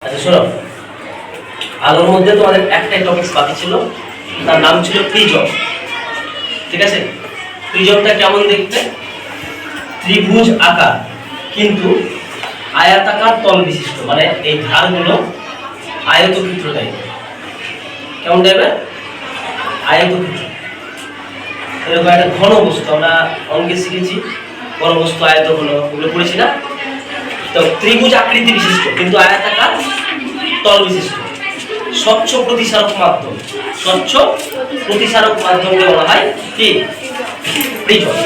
আচ্ছা শোনো, আলোর মধ্যে তোমাদের একটাই টপিক বাকি ছিল, তার নাম ছিল প্রিজম। ঠিক আছে, প্রিজমটা কেমন দেখতে? ত্রিভুজ আকার কিন্তু আয়তাকার তল বিশিষ্ট, মানে এই ধারগুলো আয়তক্ষেত্র টাইপের। কেমন টাইপের? আয়তক্ষেত্র। এরকম একটা ঘন বস্তু, আমরা অঙ্কে শিখেছি ঘন বস্তু, আয়ত ঘন, ওগুলো পড়েছি না? তো ত্রিভুজ আকৃতি বিশিষ্ট কিন্তু আয়তাকার তল বিশিষ্ট, স্বচ্ছ প্রতিসারক মাধ্যম। স্বচ্ছ প্রতিসারক মাধ্যমকে বলা হয় কি? প্রিজম।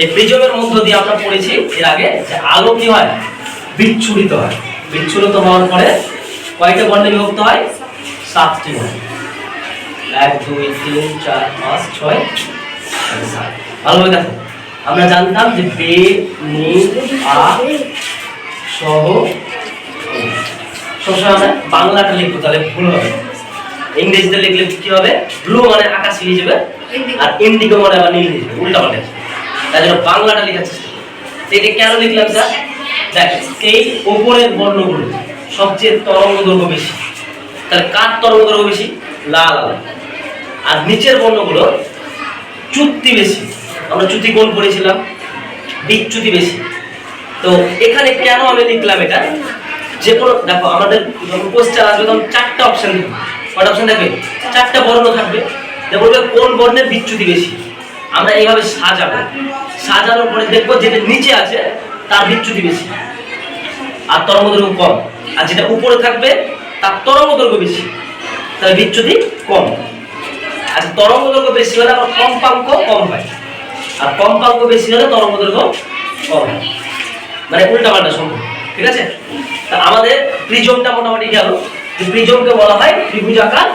এই প্রিজমের মধ্য দিয়ে আমরা পড়েছি এর আগে যে আলো কি হয়? বিচ্ছুরিত হয়। বিচ্ছুরিত হওয়ার পরে কয়টা বর্ণে বিভক্ত হয়? 7টি বর্ণ। 1 2 3 4 5 6 7। ভালোভাবে দেখো, আমরা জানতাম যে বে নি আ সহ, সবসময় আমরা বাংলাটা লিখবো, তাহলে ভুল হবে। ইংরেজিতে লিখলে কি হবে? ব্লু মানে আকাশ হয়ে যাবে, আর ইন্ডিগো মানে আবার নীল হয়ে যাবে, উল্টা পাল্টা। তাই জন্য বাংলাটা লেখার চেষ্টা করি। এটা কেন লিখলাম স্যার? দেখ, এই উপরের বর্ণগুলো সবচেয়ে তরঙ্গ দৈর্ঘ্য বেশি, তাহলে কার তরঙ্গ দৈর্ঘ্য বেশি? লাল আলো। আর নিচের বর্ণগুলো চ্যুতি বেশি, আমরা চ্যুতি কোণ পড়েছিলাম, বিচ্যুতি বেশি। তো এখানে কেন আমি লিখলাম এটা? যে কোনো দেখো, আমাদের যখন কোশ্চেন আসবে তখন 4টা অপশন থাকবে। কয়টা অপশন থাকবে? 4টা বর্ণ থাকবে, যে বলবে কোন বর্ণের বিচ্যুতি বেশি। আমরা এইভাবে সাজাবো, সাজানোর পরে দেখবো যেটা নিচে আছে তার বিচ্যুতি বেশি আর তরঙ্গ দৈর্ঘ্য কম, আর যেটা উপরে থাকবে তার তরঙ্গ দৈর্ঘ্য বেশি, তাহলে বিচ্যুতি কম। আর তরঙ্গ দৈর্ঘ্য বেশি হলে আবার কম্পাঙ্ক কম হয়, আর কম্পাঙ্ক বেশি হলে তরঙ্গ দৈর্ঘ্য কম হয়, মানে উল্টা পাল্টা সম্ভব। ঠিক আছে, তা আমাদের প্রিজমটা মোটামুটি গেল। যে প্রিজমকে বলা হয় ত্রিভুজাকার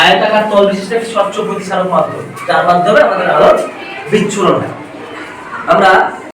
আয়তাকার তল বিশিষ্ট একটি স্বচ্ছ প্রতিসারক মাধ্যম, যার মাধ্যমে আমাদের আলোর বিচ্ছুরণ হয়। আমরা